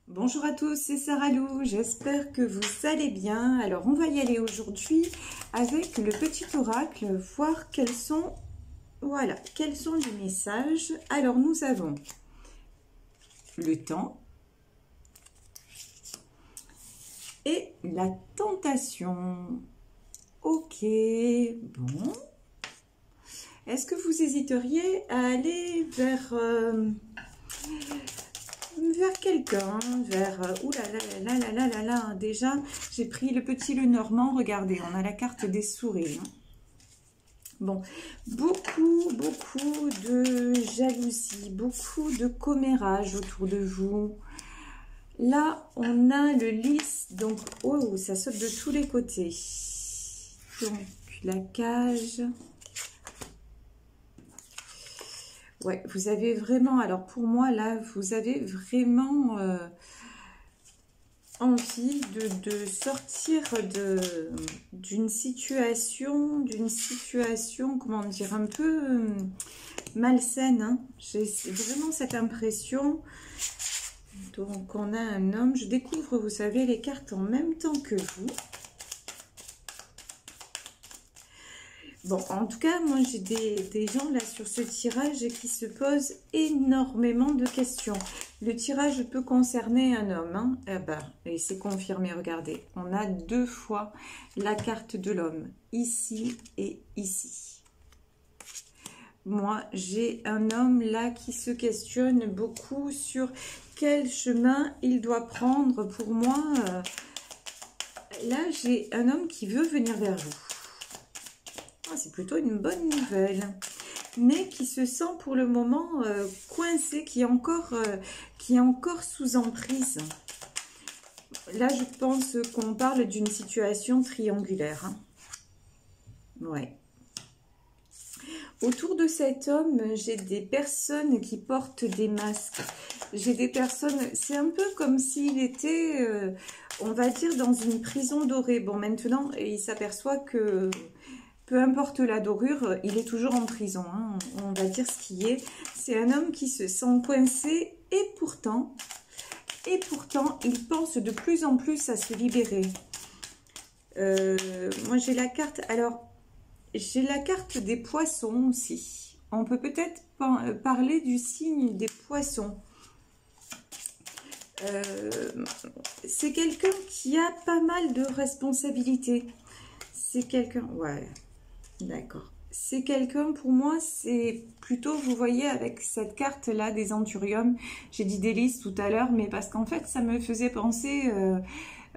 Bonjour à tous, c'est Sarah Lou, j'espère que vous allez bien. Alors on va y aller aujourd'hui avec le petit oracle, voir quels sont les messages. Alors nous avons le temps et la tentation. Ok, bon. Est-ce que vous hésiteriez à aller vers quelqu'un, vers... ouh là là là là là là là, déjà, j'ai pris le petit Lenormand, regardez, on a la carte des souris. Hein. Bon, beaucoup de jalousie, beaucoup de commérage autour de vous. Là, on a le lys, donc, oh, ça saute de tous les côtés. Donc, la cage... Ouais, vous avez vraiment, alors pour moi là, vous avez vraiment envie de sortir d'une situation, comment dire, un peu malsaine. Hein. J'ai vraiment cette impression. Donc on a un homme, je découvre, vous savez, les cartes en même temps que vous. Bon, en tout cas, moi, j'ai des gens là sur ce tirage qui se posent énormément de questions. Le tirage peut concerner un homme, hein. Et c'est confirmé, regardez. On a deux fois la carte de l'homme, ici et ici. Moi, j'ai un homme là qui se questionne beaucoup sur quel chemin il doit prendre. Pour moi, là, j'ai un homme qui veut venir vers vous. C'est plutôt une bonne nouvelle, mais qui se sent pour le moment coincé, qui est encore sous emprise. Là, je pense qu'on parle d'une situation triangulaire. Hein. Ouais. Autour de cet homme, j'ai des personnes qui portent des masques. J'ai des personnes, c'est un peu comme s'il était, on va dire, dans une prison dorée. Bon, maintenant, il s'aperçoit que... peu importe la dorure, il est toujours en prison, hein. On va dire ce qui est. C'est un homme qui se sent coincé et pourtant, il pense de plus en plus à se libérer. Moi, j'ai la carte... Alors, j'ai la carte des poissons aussi. On peut peut-être parler du signe des poissons. C'est quelqu'un qui a pas mal de responsabilités. C'est quelqu'un... Ouais... D'accord. C'est quelqu'un, pour moi, c'est plutôt, vous voyez, avec cette carte-là des Anthuriums, j'ai dit des lys tout à l'heure, mais parce qu'en fait, ça me faisait penser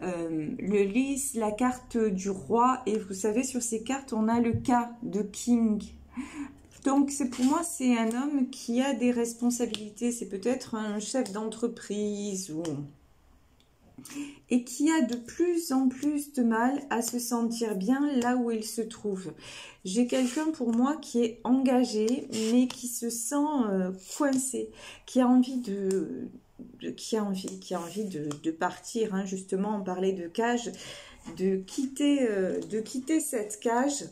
le lys, la carte du roi, et vous savez, sur ces cartes, on a le cas de King. Donc, pour moi, c'est un homme qui a des responsabilités, c'est peut-être un chef d'entreprise ou... et qui a de plus en plus de mal à se sentir bien là où il se trouve. J'ai quelqu'un pour moi qui est engagé, mais qui se sent coincé, qui a envie de partir, hein. Justement, on parlait de cage, de quitter cette cage.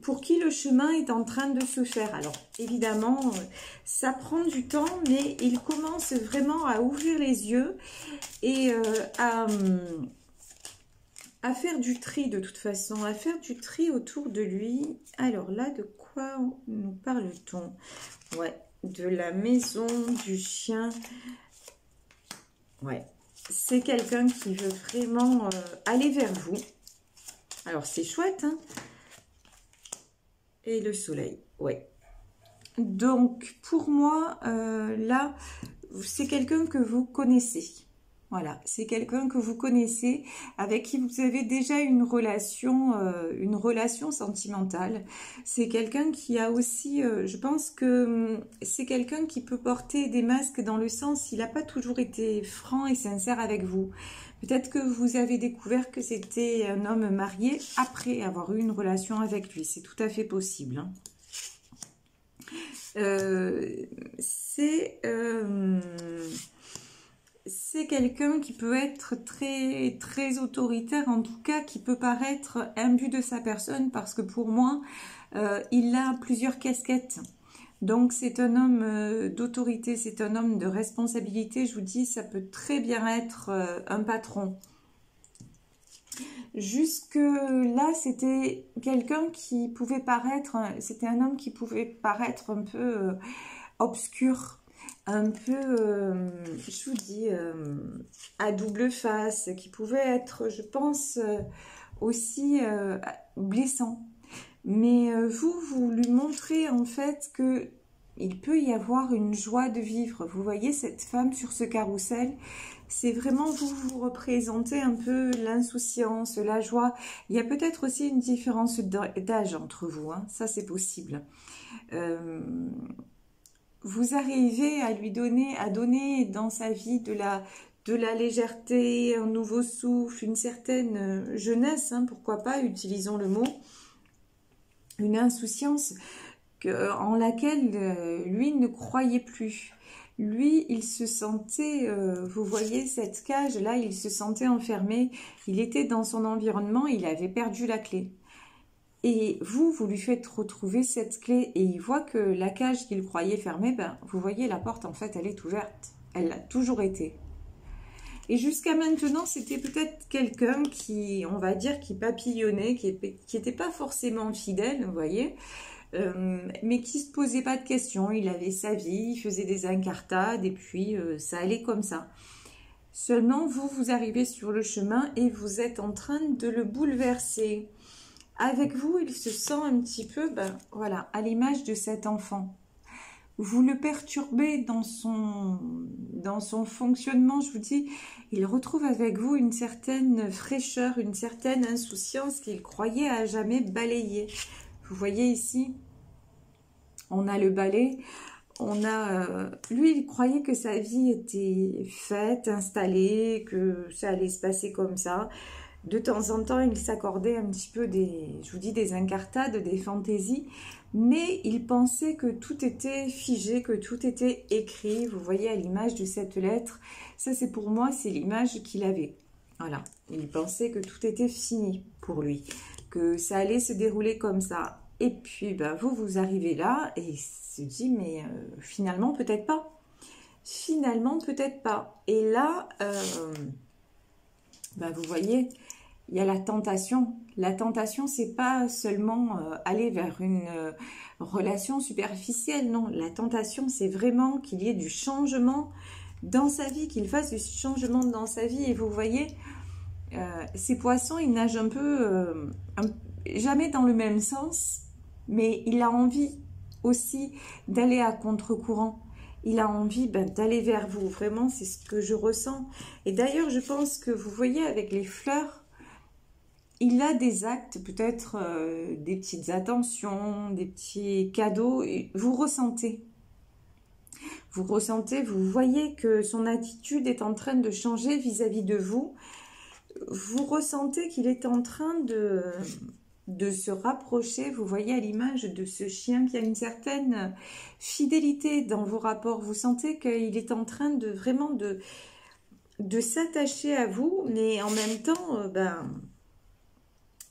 Pour qui le chemin est en train de se faire. Alors évidemment, ça prend du temps, mais il commence vraiment à ouvrir les yeux et à faire du tri de toute façon, à faire du tri autour de lui. Alors là, de quoi nous parle-t-on? Ouais, de la maison, du chien. Ouais, c'est quelqu'un qui veut vraiment aller vers vous. Alors, c'est chouette, hein? Et le soleil, ouais. Donc, pour moi, là, c'est quelqu'un que vous connaissez. Voilà, c'est quelqu'un que vous connaissez, avec qui vous avez déjà une relation sentimentale. C'est quelqu'un qui a aussi, je pense que c'est quelqu'un qui peut porter des masques dans le sens, il n'a pas toujours été franc et sincère avec vous. Peut-être que vous avez découvert que c'était un homme marié après avoir eu une relation avec lui. C'est tout à fait possible. Hein. C'est quelqu'un qui peut être très autoritaire, en tout cas qui peut paraître imbu de sa personne, parce que pour moi, il a plusieurs casquettes. Donc c'est un homme d'autorité, c'est un homme de responsabilité. Je vous dis, ça peut très bien être un patron. Jusque là, c'était quelqu'un qui pouvait paraître, c'était un homme qui pouvait paraître un peu obscur, un peu, je vous dis, à double face, qui pouvait être, je pense, aussi blessant. Mais vous lui montrez en fait que il peut y avoir une joie de vivre. Vous voyez cette femme sur ce carrousel, c'est vraiment vous représentez un peu l'insouciance, la joie. Il y a peut-être aussi une différence d'âge entre vous, hein. Ça c'est possible. Vous arrivez à lui donner, à donner dans sa vie de la légèreté, un nouveau souffle, une certaine jeunesse, hein, pourquoi pas, utilisons le mot, une insouciance en laquelle lui ne croyait plus. Lui, il se sentait, vous voyez cette cage, là, il se sentait enfermé, il était dans son environnement, il avait perdu la clé. Et vous lui faites retrouver cette clé et il voit que la cage qu'il croyait fermée, ben, vous voyez, la porte, en fait, elle est ouverte. Elle l'a toujours été. Et jusqu'à maintenant, c'était peut-être quelqu'un qui, on va dire, qui papillonnait, qui n'était pas forcément fidèle, vous voyez, mais qui se posait pas de questions. Il avait sa vie, il faisait des incartades et puis ça allait comme ça. Seulement, vous arrivez sur le chemin et vous êtes en train de le bouleverser. Avec vous, il se sent un petit peu, ben, voilà, à l'image de cet enfant. Vous le perturbez dans son fonctionnement, je vous dis, il retrouve avec vous une certaine fraîcheur, une certaine insouciance qu'il croyait à jamais balayer. Vous voyez ici, on a le balai, on a... lui, il croyait que sa vie était faite, installée, que ça allait se passer comme ça. De temps en temps, il s'accordait un petit peu je vous dis, des incartades, des fantaisies, mais il pensait que tout était figé, que tout était écrit. Vous voyez à l'image de cette lettre, ça c'est pour moi, c'est l'image qu'il avait. Voilà, il pensait que tout était fini pour lui, que ça allait se dérouler comme ça. Et puis, ben, vous arrivez là et il se dit, mais finalement, peut-être pas. Finalement, peut-être pas. Et là, ben, vous voyez... Il y a la tentation. La tentation, c'est pas seulement aller vers une relation superficielle, non. La tentation, c'est vraiment qu'il y ait du changement dans sa vie, qu'il fasse du changement dans sa vie. Et vous voyez, ces poissons, ils nagent un peu, jamais dans le même sens, mais il a envie aussi d'aller à contre-courant. Il a envie d'aller vers vous. Vraiment, c'est ce que je ressens. Et d'ailleurs, je pense que vous voyez avec les fleurs, il a des actes, peut-être des petites attentions, des petits cadeaux. Et vous ressentez, vous voyez que son attitude est en train de changer vis-à-vis de vous. Vous ressentez qu'il est en train de se rapprocher. Vous voyez à l'image de ce chien qui a une certaine fidélité dans vos rapports. Vous sentez qu'il est en train de vraiment de s'attacher à vous, mais en même temps,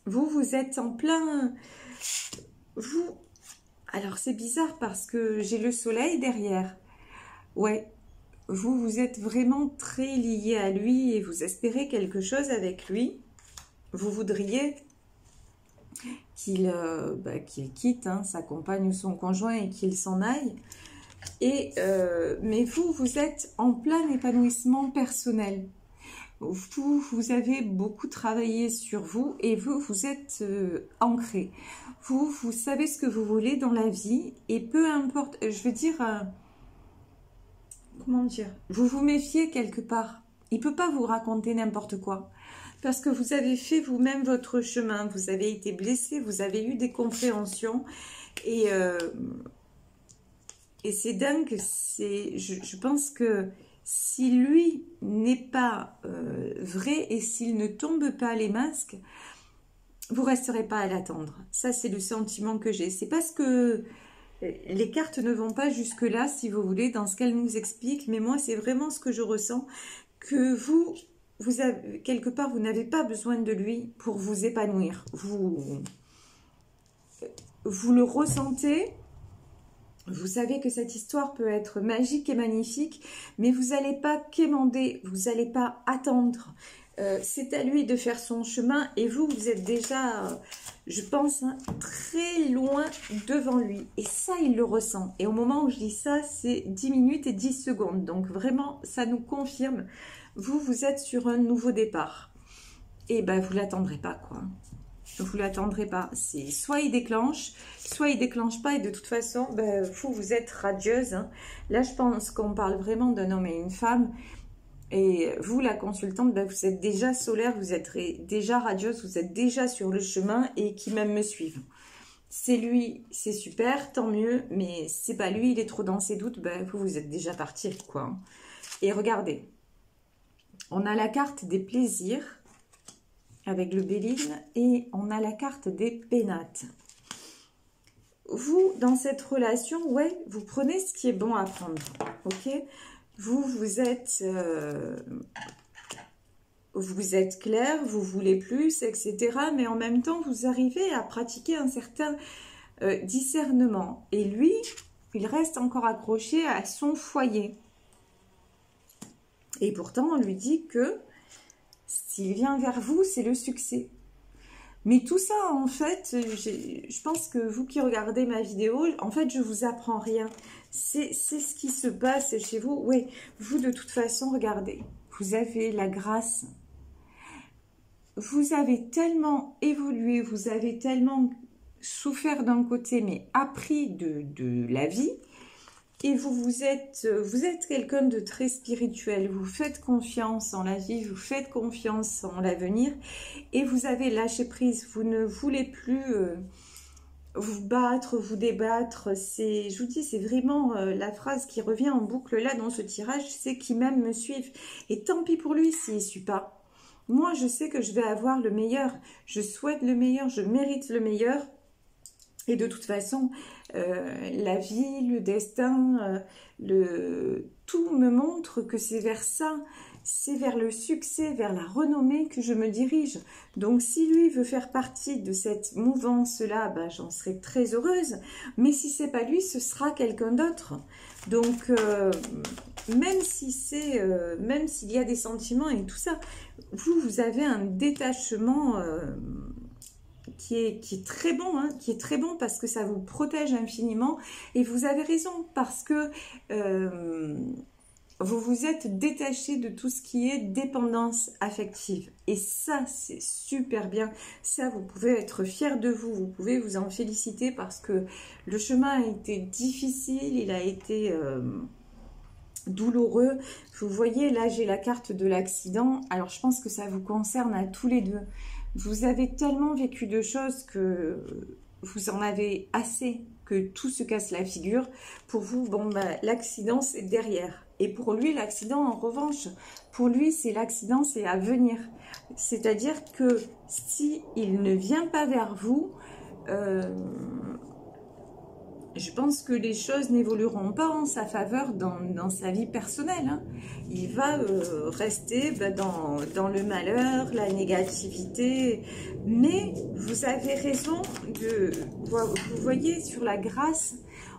vous êtes en plein... Alors, c'est bizarre parce que j'ai le soleil derrière. Ouais, vous êtes vraiment très lié à lui et vous espérez quelque chose avec lui. Vous voudriez qu'il quitte sa compagne ou son conjoint et qu'il s'en aille. Mais vous êtes en plein épanouissement personnel. Vous avez beaucoup travaillé sur vous et vous êtes ancré. Vous savez ce que vous voulez dans la vie et peu importe, je veux dire, comment dire, vous vous méfiez quelque part. Il ne peut pas vous raconter n'importe quoi parce que vous avez fait vous-même votre chemin, vous avez été blessé, vous avez eu des compréhensions et c'est dingue, je pense que si lui n'est pas vrai et s'il ne tombe pas les masques, vous ne resterez pas à l'attendre. Ça, c'est le sentiment que j'ai. C'est parce que les cartes ne vont pas jusque-là, si vous voulez, dans ce qu'elles nous expliquent. Mais moi, c'est vraiment ce que je ressens, que vous avez, quelque part, vous n'avez pas besoin de lui pour vous épanouir. Vous le ressentez. Vous savez que cette histoire peut être magique et magnifique, mais vous n'allez pas quémander, vous n'allez pas attendre. C'est à lui de faire son chemin et vous, vous êtes déjà, je pense, hein, très loin devant lui. Et ça, il le ressent. Et au moment où je dis ça, c'est 10 minutes et 10 secondes. Donc vraiment, ça nous confirme. Vous, vous êtes sur un nouveau départ. Et ben, vous ne l'attendrez pas, quoi. Vous ne l'attendrez pas. C'est soit il déclenche pas. Et de toute façon, ben, vous êtes radieuse. Hein. Là, je pense qu'on parle vraiment d'un homme et une femme. Et vous, la consultante, ben, vous êtes déjà solaire, vous êtes déjà radieuse, vous êtes déjà sur le chemin et qui même me suivent. C'est lui, c'est super, tant mieux, mais c'est pas lui, il est trop dans ses doutes, ben, vous êtes déjà parti, quoi. Et regardez, on a la carte des plaisirs avec le Béline et on a la carte des pénates. Vous, dans cette relation, ouais, vous prenez ce qui est bon à prendre, ok ? Vous êtes clair, vous voulez plus, etc. Mais en même temps, vous arrivez à pratiquer un certain discernement. Et lui, il reste encore accroché à son foyer. Et pourtant, on lui dit que s'il vient vers vous, c'est le succès. Mais tout ça, en fait, je pense que vous qui regardez ma vidéo, en fait, je vous apprends rien. C'est ce qui se passe chez vous. Oui, vous, de toute façon, regardez. Vous avez la grâce. Vous avez tellement évolué, vous avez tellement souffert d'un côté, mais appris de la vie. Et vous êtes quelqu'un de très spirituel, vous faites confiance en la vie, vous faites confiance en l'avenir et vous avez lâché prise, vous ne voulez plus vous battre, vous débattre. Je vous dis, c'est vraiment la phrase qui revient en boucle là dans ce tirage, c'est qui même me suivent. Et tant pis pour lui s'il ne suit pas. Moi, je sais que je vais avoir le meilleur, je souhaite le meilleur, je mérite le meilleur. Et de toute façon, la vie, le destin, tout me montre que c'est vers ça, c'est vers le succès, vers la renommée que je me dirige. Donc si lui veut faire partie de cette mouvance-là, ben, j'en serai très heureuse. Mais si c'est pas lui, ce sera quelqu'un d'autre. Donc même s'il y a des sentiments et tout ça, vous avez un détachement qui est très bon, hein, qui est très bon parce que ça vous protège infiniment. Et vous avez raison, parce que vous vous êtes détaché de tout ce qui est dépendance affective. Et ça, c'est super bien. Ça, vous pouvez être fier de vous. Vous pouvez vous en féliciter parce que le chemin a été difficile, il a été douloureux. Vous voyez, là, j'ai la carte de l'accident. Alors, je pense que ça vous concerne à tous les deux. Vous avez tellement vécu de choses que vous en avez assez que tout se casse la figure. Pour vous, bon, bah, l'accident, c'est derrière. Et pour lui, l'accident, en revanche, pour lui, c'est l'accident, c'est à venir. C'est-à-dire que si il ne vient pas vers vous, je pense que les choses n'évolueront pas en sa faveur dans sa vie personnelle. Hein. Il va rester dans le malheur, la négativité. Mais vous avez raison vous voyez, sur la grâce,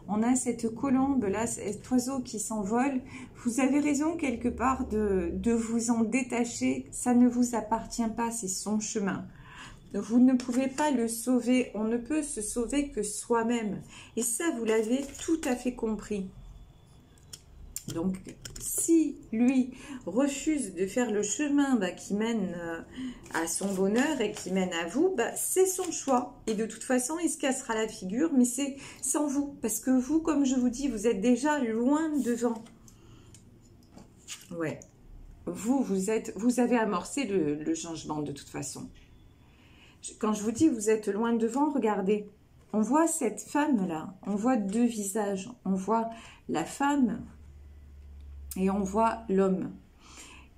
on a cette colombe, là, cet oiseau qui s'envole. Vous avez raison quelque part de vous en détacher. Ça ne vous appartient pas, c'est son chemin. Vous ne pouvez pas le sauver, on ne peut se sauver que soi-même. Et ça, vous l'avez tout à fait compris. Donc, si lui refuse de faire le chemin qui mène à son bonheur et qui mène à vous, c'est son choix. Et de toute façon, il se cassera la figure, mais c'est sans vous. Parce que vous, comme je vous dis, vous êtes déjà loin devant. Ouais. Vous avez amorcé le changement de toute façon. Quand je vous dis vous êtes loin devant, regardez, on voit cette femme-là, on voit deux visages, on voit la femme et on voit l'homme.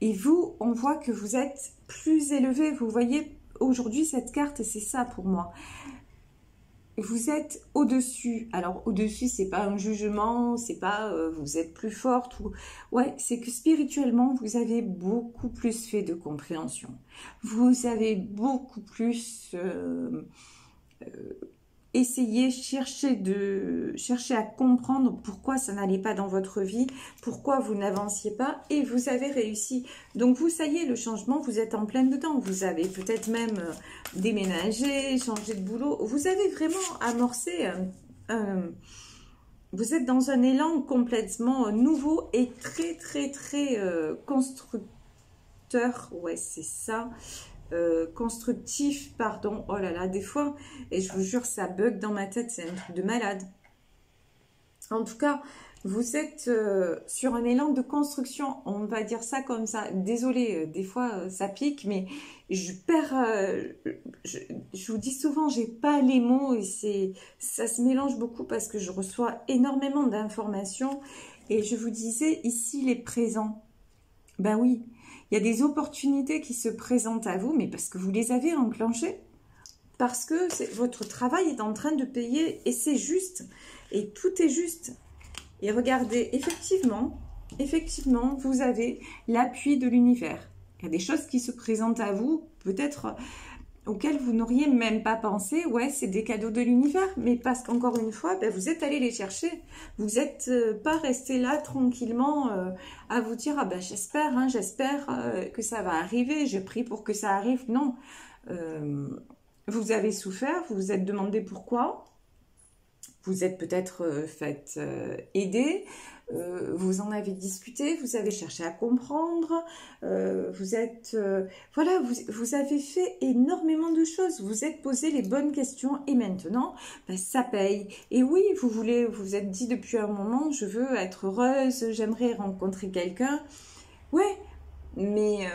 Et vous, on voit que vous êtes plus élevé, vous voyez, aujourd'hui cette carte, c'est ça pour moi. Vous êtes au-dessus. Alors, au-dessus, c'est pas un jugement, c'est pas vous êtes plus forte. Ouais, c'est que spirituellement, vous avez beaucoup plus fait de compréhension. Vous avez beaucoup plus essayez, cherchez à comprendre pourquoi ça n'allait pas dans votre vie, pourquoi vous n'avanciez pas, et vous avez réussi. Donc vous, ça y est, le changement, vous êtes en plein dedans. Vous avez peut-être même déménagé, changé de boulot. Vous avez vraiment amorcé vous êtes dans un élan complètement nouveau et très, très, très constructeur. Ouais, c'est ça. Constructif, pardon. Oh là là, des fois, et je vous jure, ça bug dans ma tête, c'est un truc de malade. En tout cas, vous êtes sur un élan de construction, on va dire ça comme ça. Désolée, des fois ça pique, mais je perds. Je vous dis souvent, j'ai pas les mots et ça se mélange beaucoup parce que je reçois énormément d'informations. Et je vous disais, ici, les présents. Ben oui, il y a des opportunités qui se présentent à vous, mais parce que vous les avez enclenchées. Parce que votre travail est en train de payer et c'est juste. Et tout est juste. Et regardez, effectivement, vous avez l'appui de l'univers. Il y a des choses qui se présentent à vous, peut-être auxquelles vous n'auriez même pas pensé. Ouais, c'est des cadeaux de l'univers, mais parce qu'encore une fois, ben, vous êtes allé les chercher. Vous n'êtes pas resté là tranquillement à vous dire, ah ben j'espère, hein, j'espère que ça va arriver, je prie pour que ça arrive. Non, vous avez souffert, vous vous êtes demandé pourquoi. Vous êtes peut-être fait aider, vous en avez discuté, vous avez cherché à comprendre, vous êtes... voilà, vous avez fait énormément de choses, vous êtes posé les bonnes questions et maintenant, ben, ça paye. Et oui, vous êtes dit depuis un moment, je veux être heureuse, j'aimerais rencontrer quelqu'un. Ouais, mais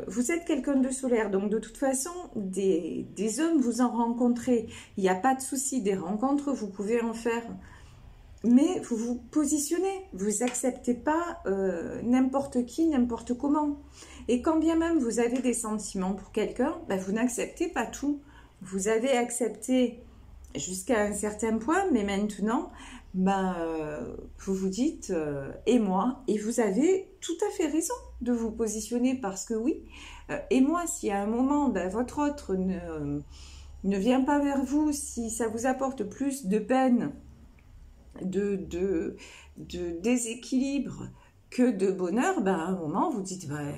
vous êtes quelqu'un de solaire, donc de toute façon, des hommes, vous en rencontrez. Il n'y a pas de souci, des rencontres, vous pouvez en faire. Mais vous vous positionnez, vous acceptez pas n'importe qui, n'importe comment. Et quand bien même vous avez des sentiments pour quelqu'un, ben, vous n'acceptez pas tout. Vous avez accepté jusqu'à un certain point, mais maintenant, ben, vous vous dites et moi, et vous avez tout à fait raison de vous positionner parce que oui, et moi, si à un moment, ben, votre autre ne vient pas vers vous, si ça vous apporte plus de peine, de déséquilibre que de bonheur, ben, à un moment, vous dites, ben,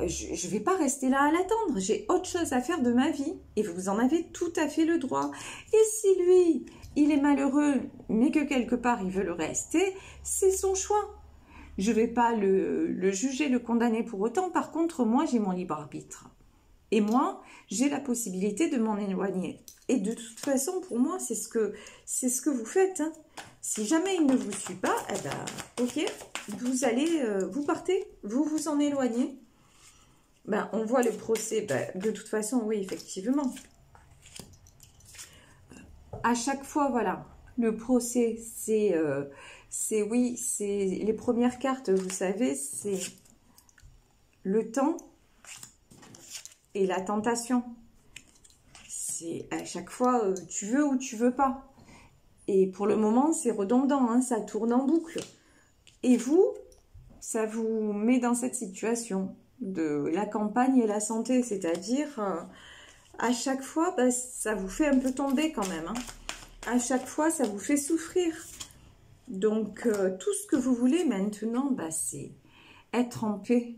je ne vais pas rester là à l'attendre, j'ai autre chose à faire de ma vie. Et vous en avez tout à fait le droit. Et si lui, il est malheureux, mais que quelque part il veut le rester, c'est son choix. Je ne vais pas le juger, le condamner pour autant. Par contre, moi, j'ai mon libre arbitre. Et moi, j'ai la possibilité de m'en éloigner. Et de toute façon, pour moi, c'est ce que vous faites. Hein. Si jamais il ne vous suit pas, eh ben, ok, vous partez, vous vous en éloignez. Ben, on voit le procès, ben, de toute façon, oui, effectivement. À chaque fois, voilà, le procès, c'est oui, c'est les premières cartes, vous savez, c'est le temps et la tentation. C'est à chaque fois, tu veux ou tu veux pas. Et pour le moment, c'est redondant, hein, ça tourne en boucle. Et vous, ça vous met dans cette situation de la campagne et la santé, c'est-à-dire à chaque fois, bah, ça vous fait un peu tomber quand même. Hein. À chaque fois, ça vous fait souffrir. Donc, tout ce que vous voulez maintenant, bah, c'est être en paix.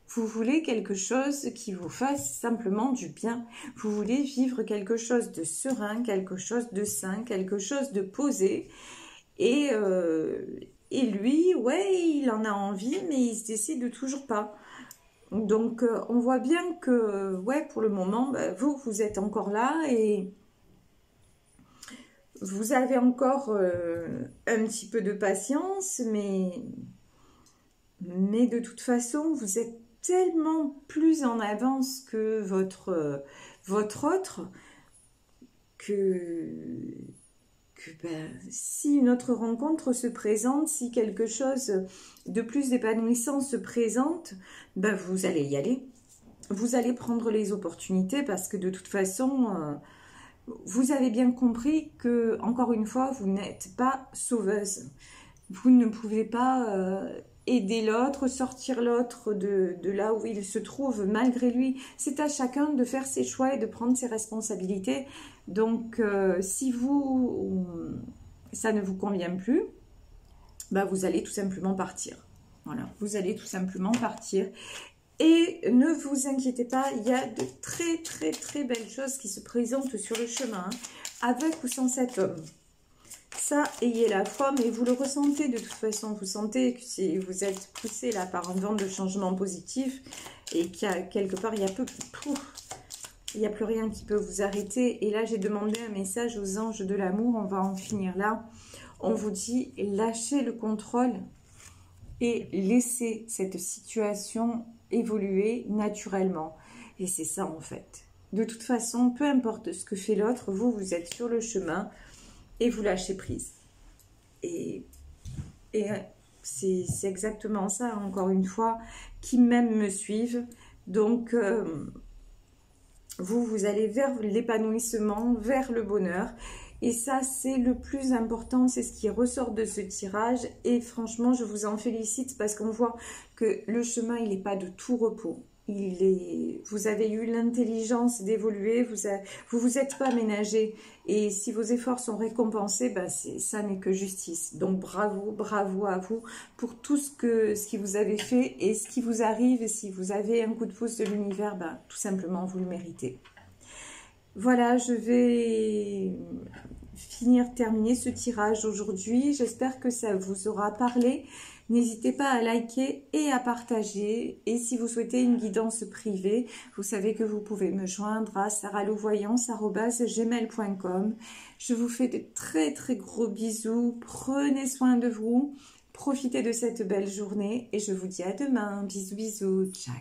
Vous voulez quelque chose qui vous fasse simplement du bien. Vous voulez vivre quelque chose de serein, quelque chose de sain, quelque chose de posé. Et lui, ouais, il en a envie, mais il se décide toujours pas. Donc, on voit bien que, ouais, pour le moment, bah, vous êtes encore là et vous avez encore un petit peu de patience, mais de toute façon, vous êtes tellement plus en avance que votre autre que ben, si une autre rencontre se présente, si quelque chose de plus épanouissant se présente, ben vous allez y aller. Vous allez prendre les opportunités parce que de toute façon, vous avez bien compris que, encore une fois, vous n'êtes pas sauveuse. Vous ne pouvez pas aider l'autre, sortir l'autre de là où il se trouve malgré lui. C'est à chacun de faire ses choix et de prendre ses responsabilités. Donc, si ça ne vous convient plus, bah, vous allez tout simplement partir. Voilà, vous allez tout simplement partir. Et ne vous inquiétez pas, il y a de très très très belles choses qui se présentent sur le chemin, avec ou sans cet homme. Ça, ayez la foi, mais vous le ressentez de toute façon. Vous sentez que si vous êtes poussé là par un vent de changement positif et qu'il y a quelque part, il n'y a plus rien qui peut vous arrêter. Et là, j'ai demandé un message aux anges de l'amour. On va en finir là. On vous dit, lâchez le contrôle et laissez cette situation évoluer naturellement. Et c'est ça en fait. De toute façon, peu importe ce que fait l'autre, vous êtes sur le chemin. Et vous lâchez prise. Et c'est exactement ça, encore une fois, qui même me suivent. Donc, vous allez vers l'épanouissement, vers le bonheur. Et ça, c'est le plus important, c'est ce qui ressort de ce tirage. Et franchement, je vous en félicite parce qu'on voit que le chemin, il n'est pas de tout repos. Vous avez eu l'intelligence d'évoluer, vous êtes pas ménagé. Et si vos efforts sont récompensés, ben ça n'est que justice. Donc bravo, bravo à vous pour tout ce qui vous avez fait et ce qui vous arrive. Et si vous avez un coup de pouce de l'univers, ben, tout simplement, vous le méritez. Voilà, je vais terminer ce tirage aujourd'hui. J'espère que ça vous aura parlé. N'hésitez pas à liker et à partager. Et si vous souhaitez une guidance privée, vous savez que vous pouvez me joindre à sarahlouvoyance@gmail.com. Je vous fais de très très gros bisous. Prenez soin de vous. Profitez de cette belle journée et je vous dis à demain. Bisous bisous. Ciao.